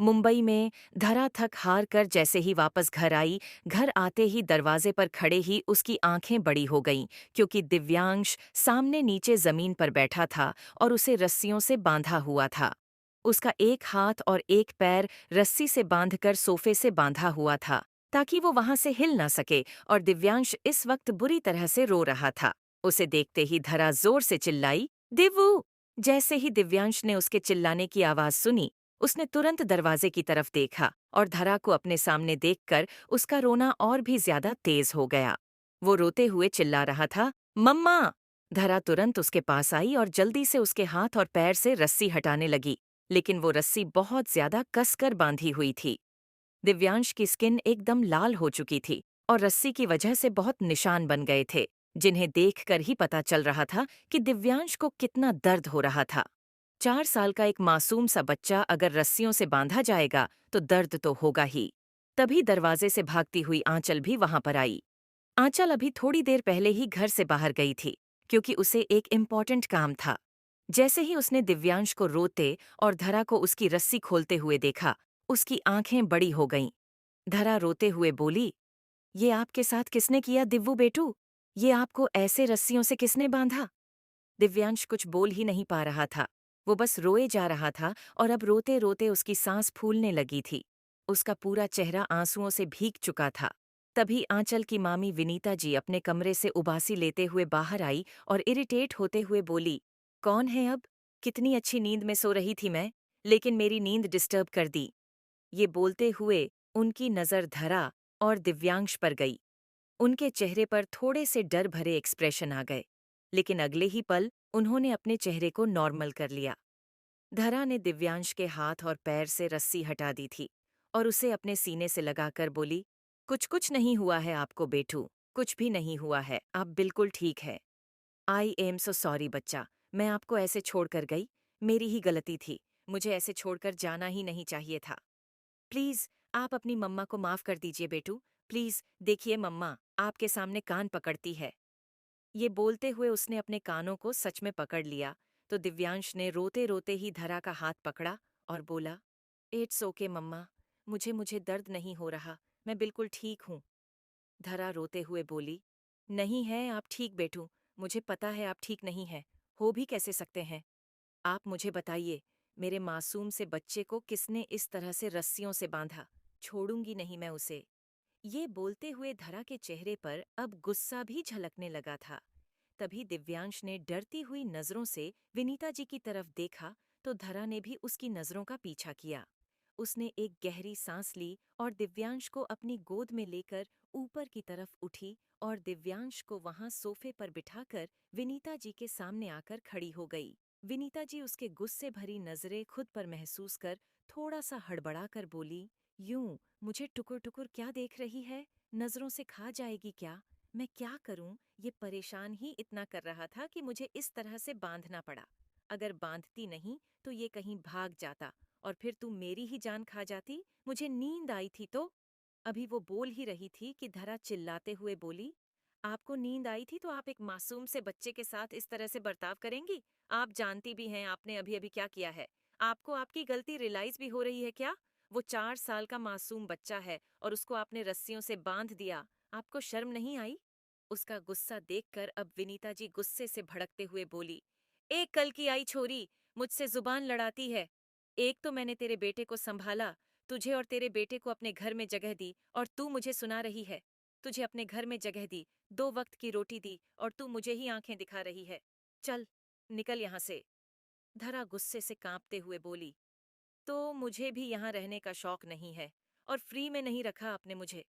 मुंबई में धरा थक हार कर जैसे ही वापस घर आई, घर आते ही दरवाजे पर खड़े ही उसकी आंखें बड़ी हो गईं, क्योंकि दिव्यांश सामने नीचे जमीन पर बैठा था और उसे रस्सियों से बांधा हुआ था। उसका एक हाथ और एक पैर रस्सी से बांधकर सोफे से बांधा हुआ था, ताकि वो वहां से हिल न सके, और दिव्यांश इस वक्त बुरी तरह से रो रहा था। उसे देखते ही धरा जोर से चिल्लाई, दिव्वू! जैसे ही दिव्यांश ने उसके चिल्लाने की आवाज सुनी, उसने तुरंत दरवाजे की तरफ देखा और धरा को अपने सामने देखकर उसका रोना और भी ज्यादा तेज हो गया। वो रोते हुए चिल्ला रहा था, मम्मा! धरा तुरंत उसके पास आई और जल्दी से उसके हाथ और पैर से रस्सी हटाने लगी, लेकिन वो रस्सी बहुत ज्यादा कसकर बांधी हुई थी। दिव्यांश की स्किन एकदम लाल हो चुकी थी और रस्सी की वजह से बहुत निशान बन गए थे, जिन्हें देखकर ही पता चल रहा था कि दिव्यांश को कितना दर्द हो रहा था। 4 साल का एक मासूम सा बच्चा अगर रस्सियों से बांधा जाएगा तो दर्द तो होगा ही। तभी दरवाजे से भागती हुई आंचल भी वहां पर आई। आंचल अभी थोड़ी देर पहले ही घर से बाहर गई थी, क्योंकि उसे एक इम्पॉर्टेंट काम था। जैसे ही उसने दिव्यांश को रोते और धरा को उसकी रस्सी खोलते हुए देखा, उसकी आंखें बड़ी हो गईं। धरा रोते हुए बोली, ये आपके साथ किसने किया दिव्वू बेटू? ये आपको ऐसे रस्सियों से किसने बांधा? दिव्यांश कुछ बोल ही नहीं पा रहा था। वो बस रोए जा रहा था और अब रोते रोते उसकी सांस फूलने लगी थी। उसका पूरा चेहरा आंसुओं से भीग चुका था। तभी आंचल की मामी विनीता जी अपने कमरे से उबासी लेते हुए बाहर आई और इरिटेट होते हुए बोली, कौन है अब? कितनी अच्छी नींद में सो रही थी मैं, लेकिन मेरी नींद डिस्टर्ब कर दी। ये बोलते हुए उनकी नजर धरा और दिव्यांश पर गई। उनके चेहरे पर थोड़े से डर भरे एक्सप्रेशन आ गए, लेकिन अगले ही पल उन्होंने अपने चेहरे को नॉर्मल कर लिया। धरा ने दिव्यांश के हाथ और पैर से रस्सी हटा दी थी और उसे अपने सीने से लगाकर बोली, कुछ कुछ नहीं हुआ है आपको बेटू, कुछ भी नहीं हुआ है, आप बिल्कुल ठीक है। आई एम सो सॉरी बच्चा, मैं आपको ऐसे छोड़कर गई, मेरी ही गलती थी, मुझे ऐसे छोड़कर जाना ही नहीं चाहिए था। प्लीज आप अपनी मम्मा को माफ कर दीजिए बेटू, प्लीज देखिए मम्मा आपके सामने कान पकड़ती है। ये बोलते हुए उसने अपने कानों को सच में पकड़ लिया, तो दिव्यांश ने रोते रोते ही धरा का हाथ पकड़ा और बोला, इट्स ओके मम्मा, मुझे मुझे दर्द नहीं हो रहा, मैं बिल्कुल ठीक हूँ। धरा रोते हुए बोली, नहीं है आप ठीक बेटू, मुझे पता है आप ठीक नहीं है, हो भी कैसे सकते हैं? आप मुझे बताइए, मेरे मासूम से बच्चे को किसने इस तरह से रस्सियों से बांधा? छोड़ूंगी नहीं मैं उसे। ये बोलते हुए धरा के चेहरे पर अब गुस्सा भी झलकने लगा था। तभी दिव्यांश ने डरती हुई नजरों से विनीता जी की तरफ देखा, तो धरा ने भी उसकी नजरों का पीछा किया। उसने एक गहरी सांस ली और दिव्यांश को अपनी गोद में लेकर ऊपर की तरफ उठी और दिव्यांश को वहां सोफे पर बिठाकर विनीता जी के सामने आकर खड़ी हो गई। विनीता जी उसके गुस्से भरी नजरें खुद पर महसूस कर थोड़ा सा हड़बड़ा कर बोली, यूं मुझे टुकुर टुकुर क्या देख रही है? नजरों से खा जाएगी क्या? मैं क्या करूं? ये परेशान ही इतना कर रहा था कि मुझे इस तरह से बांधना पड़ा। अगर बांधती नहीं तो ये कहीं भाग जाता और फिर तू मेरी ही जान खा जाती। मुझे नींद आई थी तो। अभी वो बोल ही रही थी कि धरा चिल्लाते हुए बोली, आपको नींद आई थी तो आप एक मासूम से बच्चे के साथ इस तरह से बर्ताव करेंगी? आप जानती भी हैं आपने अभी अभी क्या किया है। आपको आपकी गलती रियलाइज भी हो रही है क्या? वो 4 साल का मासूम बच्चा है और उसको आपने रस्सियों से बांध दिया। आपको शर्म नहीं आई? उसका गुस्सा देखकर अब विनीता जी गुस्से से भड़कते हुए बोली, एक कल की आई छोरी, मुझसे जुबान लड़ाती है। एक तो मैंने तेरे बेटे को संभाला, तुझे और तेरे बेटे को अपने घर में जगह दी और तू मुझे सुना रही है। तुझे अपने घर में जगह दी, 2 वक्त की रोटी दी और तू मुझे ही आंखें दिखा रही है। चल, निकल यहाँ से। धरा गुस्से से कांपते हुए बोली, तो मुझे भी यहाँ रहने का शौक नहीं है और फ्री में नहीं रखा आपने मुझे,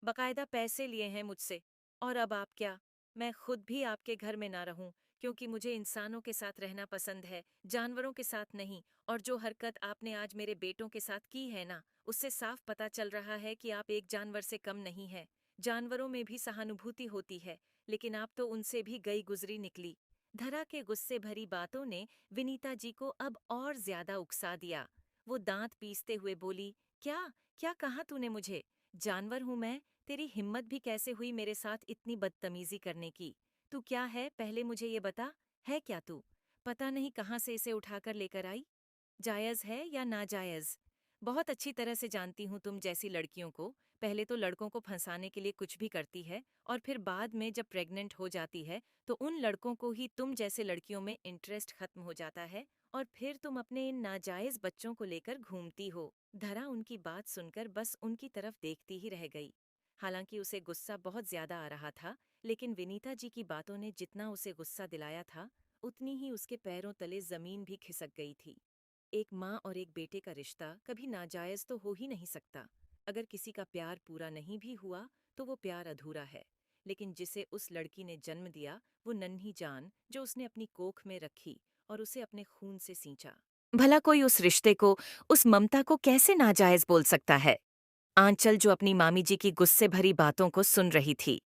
बकायदा पैसे लिए हैं मुझसे। और अब आप क्या, मैं खुद भी आपके घर में ना रहूं, क्योंकि मुझे इंसानों के साथ रहना पसंद है, जानवरों के साथ नहीं। और जो हरकत आपने आज मेरे बेटों के साथ की है ना, उससे साफ पता चल रहा है कि आप एक जानवर से कम नहीं है। जानवरों में भी सहानुभूति होती है, लेकिन आप तो उनसे भी गई गुजरी निकली। धरा के गुस्से भरी बातों ने विनीता जी को अब और ज्यादा उकसा दिया। वो दांत पीसते हुए बोली, क्या क्या कहा तूने मुझे? जानवर हूं मैं? तेरी हिम्मत भी कैसे हुई मेरे साथ इतनी बदतमीजी करने की? तू क्या है पहले मुझे ये बता, है क्या तू? पता नहीं कहाँ से इसे उठाकर लेकर आई। जायज है या नाजायज? बहुत अच्छी तरह से जानती हूँ तुम जैसी लड़कियों को। पहले तो लड़कों को फंसाने के लिए कुछ भी करती है और फिर बाद में जब प्रेग्नेंट हो जाती है तो उन लड़कों को ही तुम जैसे लड़कियों में इंटरेस्ट खत्म हो जाता है और फिर तुम अपने इन नाजायज बच्चों को लेकर घूमती हो। धरा उनकी बात सुनकर बस उनकी तरफ देखती ही रह गई। हालांकि उसे गुस्सा बहुत ज्यादा आ रहा था, लेकिन विनीता जी की बातों ने जितना उसे गुस्सा दिलाया था उतनी ही उसके पैरों तले जमीन भी खिसक गई थी। एक माँ और एक बेटे का रिश्ता कभी नाजायज तो हो ही नहीं सकता। अगर किसी का प्यार पूरा नहीं भी हुआ तो वो प्यार अधूरा है। लेकिन जिसे उस लड़की ने जन्म दिया, वो नन्ही जान जो उसने अपनी कोख में रखी और उसे अपने खून से सींचा, भला कोई उस रिश्ते को, उस ममता को कैसे नाजायज बोल सकता है। आंचल जो अपनी मामी जी की गुस्से भरी बातों को सुन रही थी,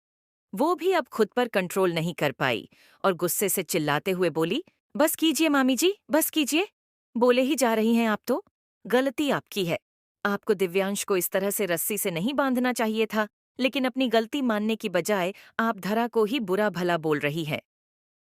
वो भी अब खुद पर कंट्रोल नहीं कर पाई और गुस्से से चिल्लाते हुए बोली, बस कीजिए मामी जी, बस कीजिए। बोले ही जा रही हैं आप तो। गलती आपकी है। आपको दिव्यांश को इस तरह से रस्सी से नहीं बांधना चाहिए था, लेकिन अपनी गलती मानने की बजाय आप धरा को ही बुरा भला बोल रही हैं।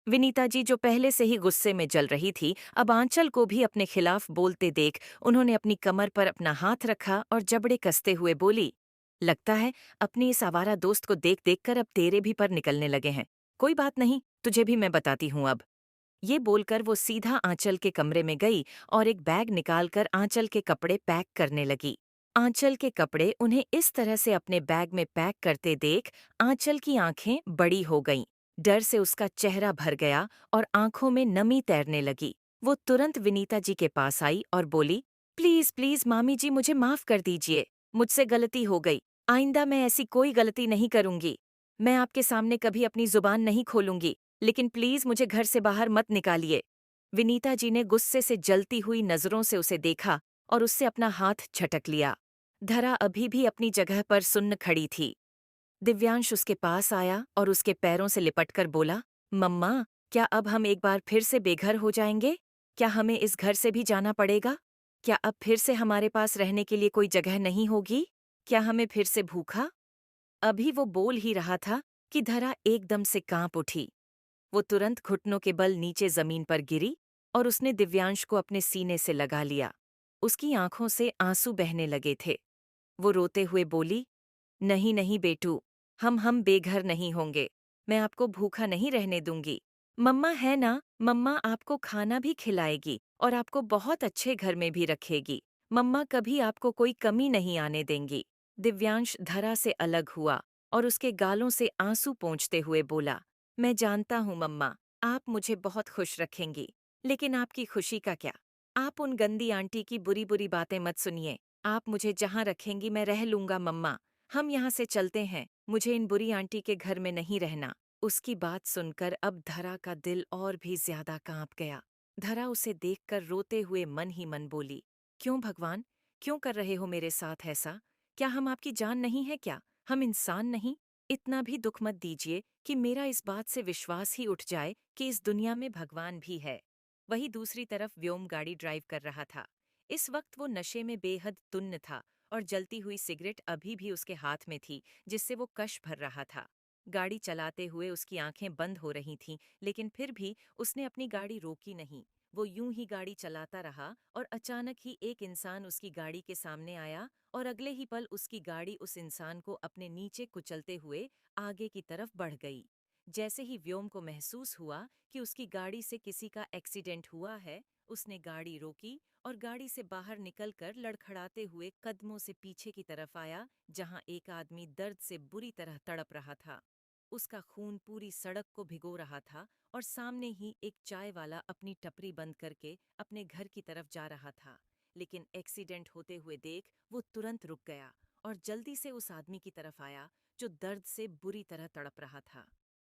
विनीता जी जो पहले से ही गुस्से में जल रही थी, अब आंचल को भी अपने खिलाफ बोलते देख उन्होंने अपनी कमर पर अपना हाथ रखा और जबड़े कसते हुए बोली, लगता है अपनी इस आवारा दोस्त को देख देख कर अब तेरे भी पर निकलने लगे हैं। कोई बात नहीं, तुझे भी मैं बताती हूँ अब। ये बोलकर वो सीधा आंचल के कमरे में गई और एक बैग निकालकर आंचल के कपड़े पैक करने लगी। आंचल के कपड़े उन्हें इस तरह से अपने बैग में पैक करते देख आंचल की आंखें बड़ी हो गईं। डर से उसका चेहरा भर गया और आंखों में नमी तैरने लगी। वो तुरंत विनीता जी के पास आई और बोली, प्लीज प्लीज मामी जी, मुझे माफ कर दीजिए। मुझसे गलती हो गई। आइंदा मैं ऐसी कोई गलती नहीं करूंगी। मैं आपके सामने कभी अपनी जुबान नहीं खोलूंगी, लेकिन प्लीज मुझे घर से बाहर मत निकालिए। विनीता जी ने गुस्से से जलती हुई नजरों से उसे देखा और उससे अपना हाथ झटक लिया। धरा अभी भी अपनी जगह पर सुन्न खड़ी थी। दिव्यांश उसके पास आया और उसके पैरों से लिपटकर बोला, मम्मा, क्या अब हम एक बार फिर से बेघर हो जाएंगे? क्या हमें इस घर से भी जाना पड़ेगा? क्या अब फिर से हमारे पास रहने के लिए कोई जगह नहीं होगी? क्या हमें फिर से भूखा? अभी वो बोल ही रहा था कि धरा एकदम से कांप उठी। वो तुरंत घुटनों के बल नीचे जमीन पर गिरी और उसने दिव्यांश को अपने सीने से लगा लिया। उसकी आंखों से आंसू बहने लगे थे। वो रोते हुए बोली, नहीं नहीं बेटू, हम बेघर नहीं होंगे। मैं आपको भूखा नहीं रहने दूंगी। मम्मा है ना, मम्मा आपको खाना भी खिलाएगी और आपको बहुत अच्छे घर में भी रखेगी। मम्मा कभी आपको कोई कमी नहीं आने देंगी। दिव्यांश धरा से अलग हुआ और उसके गालों से आंसू पोंछते हुए बोला, मैं जानता हूँ मम्मा, आप मुझे बहुत खुश रखेंगी, लेकिन आपकी खुशी का क्या? आप उन गंदी आंटी की बुरी बुरी बातें मत सुनिए। आप मुझे जहाँ रखेंगी मैं रह लूंगा मम्मा। हम यहाँ से चलते हैं, मुझे इन बुरी आंटी के घर में नहीं रहना। उसकी बात सुनकर अब धरा का दिल और भी ज्यादा कांप गया। धरा उसे देखकर रोते हुए मन ही मन बोली, क्यों भगवान, क्यों कर रहे हो मेरे साथ ऐसा? क्या हम आपकी जान नहीं है क्या? हम इंसान नहीं? इतना भी दुख मत दीजिए कि मेरा इस बात से विश्वास ही उठ जाए कि इस दुनिया में भगवान भी है। वहीं दूसरी तरफ व्योम गाड़ी ड्राइव कर रहा था। इस वक्त वो नशे में बेहद तुन्न था और जलती हुई सिगरेट अभी भी उसके हाथ में थी, जिससे वो कश भर रहा था। गाड़ी चलाते हुए उसकी आंखें बंद हो रही थीं, लेकिन फिर भी उसने अपनी गाड़ी रोकी नहीं। वो यूं ही गाड़ी चलाता रहा और अचानक ही एक इंसान उसकी गाड़ी के सामने आया और अगले ही पल उसकी गाड़ी उस इंसान को अपने नीचे कुचलते हुए आगे की तरफ बढ़ गई। जैसे ही व्योम को महसूस हुआ कि उसकी गाड़ी से किसी का एक्सीडेंट हुआ है, उसने गाड़ी रोकी और गाड़ी से बाहर निकलकर लड़खड़ाते हुए कदमों से पीछे की तरफ आया, जहां एक आदमी दर्द से बुरी तरह तड़प रहा था। उसका खून पूरी सड़क को भिगो रहा था और सामने ही एक चाय वाला अपनी टपरी बंद करके अपने घर की तरफ जा रहा था। लेकिन एक्सीडेंट होते हुए देख वो तुरंत रुक गया और जल्दी से उस आदमी की तरफ आया जो दर्द से बुरी तरह तड़प रहा था।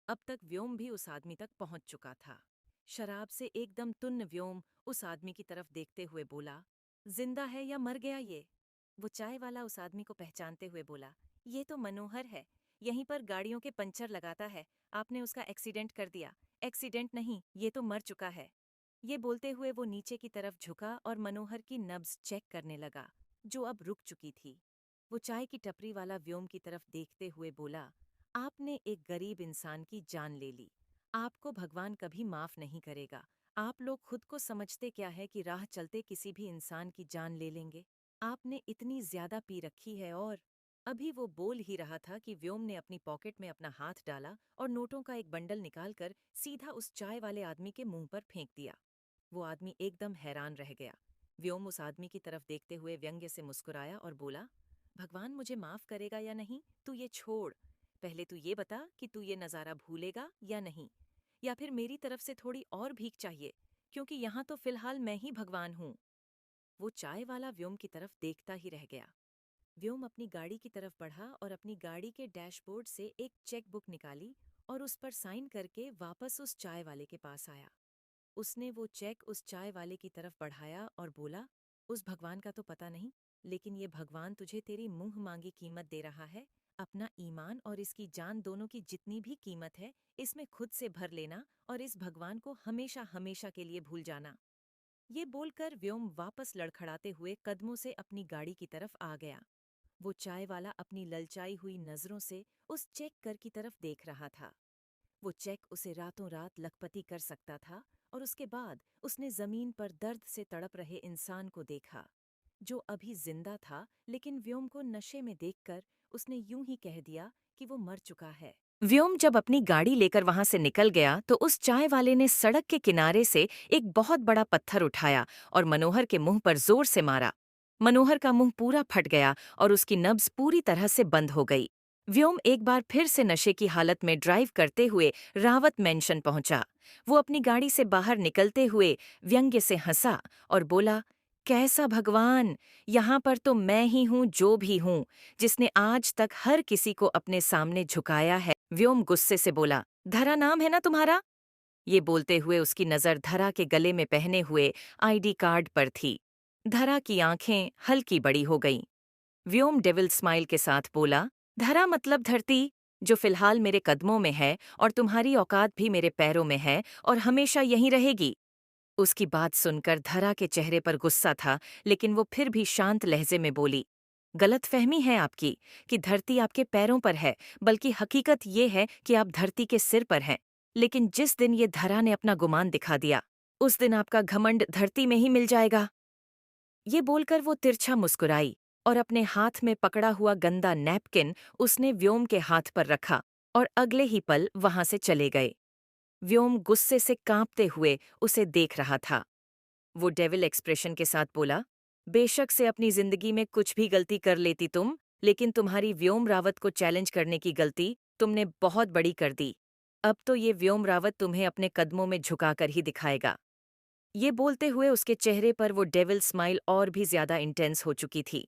अब तक व्योम भी उस आदमी तक पहुंच चुका था। शराब से एकदम तुन्न व्योम उस आदमी की तरफ देखते हुए बोला, जिंदा है या मर गया ये? वो चाय वाला उस आदमी को पहचानते हुए बोला, ये तो मनोहर है, यहीं पर गाड़ियों के पंचर लगाता है। आपने उसका एक्सीडेंट कर दिया। एक्सीडेंट नहीं, ये तो मर चुका है। ये बोलते हुए वो नीचे की तरफ झुका और मनोहर की नब्ज चेक करने लगा, जो अब रुक चुकी थी। वो चाय की टपरी वाला व्योम की तरफ देखते हुए बोला, आपने एक गरीब इंसान की जान ले ली। आपको भगवान कभी माफ नहीं करेगा। आप लोग खुद को समझते क्या है कि राह चलते किसी भी इंसान की जान ले लेंगे? आपने इतनी ज्यादा पी रखी है और अभी वो बोल ही रहा था कि व्योम ने अपनी पॉकेट में अपना हाथ डाला और नोटों का एक बंडल निकालकर सीधा उस चाय वाले आदमी के मुंह पर फेंक दिया। वो आदमी एकदम हैरान रह गया। व्योम उस आदमी की तरफ देखते हुए व्यंग्य से मुस्कुराया और बोला, भगवान मुझे माफ करेगा या नहीं, तू ये छोड़। पहले तू ये बता कि तू ये नज़ारा भूलेगा या नहीं, या फिर मेरी तरफ से थोड़ी और भीख चाहिए, क्योंकि यहाँ तो फिलहाल मैं ही भगवान हूँ। वो चाय वाला व्योम की तरफ देखता ही रह गया। व्योम अपनी गाड़ी की तरफ बढ़ा और अपनी गाड़ी के डैशबोर्ड से एक चेक बुक निकाली और उस पर साइन करके वापस उस चाय वाले के पास आया। उसने वो चेक उस चाय वाले की तरफ बढ़ाया और बोला, उस भगवान का तो पता नहीं, लेकिन ये भगवान तुझे तेरी मुंह मांगी कीमत दे रहा है। अपना ईमान और इसकी जान दोनों की जितनी भी कीमत है, इसमें खुद से भर लेना और इस भगवान को हमेशा हमेशा के लिए भूल जाना। ये बोलकर व्योम वापस लड़खड़ाते हुए कदमों से अपनी गाड़ी की तरफ आ गया। वो चाय वाला अपनी ललचाई हुई नजरों से उस चेक कर की तरफ देख रहा था। वो चेक उसे रातों रात लखपति कर सकता था। और उसके बाद उसने जमीन पर दर्द से तड़प रहे इंसान को देखा, जो अभी जिंदा था, लेकिन व्योम को नशे में देखकर उसने यूं ही कह दिया कि वो मर चुका है। व्योम जब अपनी गाड़ी लेकर वहां से निकल गया तो उस चाय वाले ने सड़क के किनारे से एक बहुत बड़ा पत्थर उठाया और मनोहर के मुंह पर जोर से मारा। मनोहर का मुंह पूरा फट गया और उसकी नब्ज पूरी तरह से बंद हो गई। व्योम एक बार फिर से नशे की हालत में ड्राइव करते हुए रावत मेंशन पहुंचा। वो अपनी गाड़ी से बाहर निकलते हुए व्यंग्य से हंसा और बोला, कैसा भगवान! यहाँ पर तो मैं ही हूँ जो भी हूँ, जिसने आज तक हर किसी को अपने सामने झुकाया है। व्योम गुस्से से बोला, धरा नाम है ना तुम्हारा? ये बोलते हुए उसकी नजर धरा के गले में पहने हुए आईडी कार्ड पर थी। धरा की आंखें हल्की बड़ी हो गईं। व्योम डेविल स्माइल के साथ बोला, धरा मतलब धरती, जो फिलहाल मेरे कदमों में है, और तुम्हारी औकात भी मेरे पैरों में है और हमेशा यहीं रहेगी। उसकी बात सुनकर धरा के चेहरे पर गुस्सा था, लेकिन वो फिर भी शांत लहजे में बोली, गलतफहमी है आपकी कि धरती आपके पैरों पर है, बल्कि हकीकत ये है कि आप धरती के सिर पर हैं। लेकिन जिस दिन ये धरा ने अपना गुमान दिखा दिया, उस दिन आपका घमंड धरती में ही मिल जाएगा। ये बोलकर वो तिरछा मुस्कुराई और अपने हाथ में पकड़ा हुआ गंदा नैपकिन उसने व्योम के हाथ पर रखा और अगले ही पल वहां से चले गए। व्योम गुस्से से कांपते हुए उसे देख रहा था। वो डेविल एक्सप्रेशन के साथ बोला, बेशक से अपनी जिंदगी में कुछ भी गलती कर लेती तुम, लेकिन तुम्हारी व्योम रावत को चैलेंज करने की गलती तुमने बहुत बड़ी कर दी। अब तो ये व्योम रावत तुम्हें अपने कदमों में झुकाकर ही दिखाएगा। ये बोलते हुए उसके चेहरे पर वो डेविल स्माइल और भी ज्यादा इंटेंस हो चुकी थी।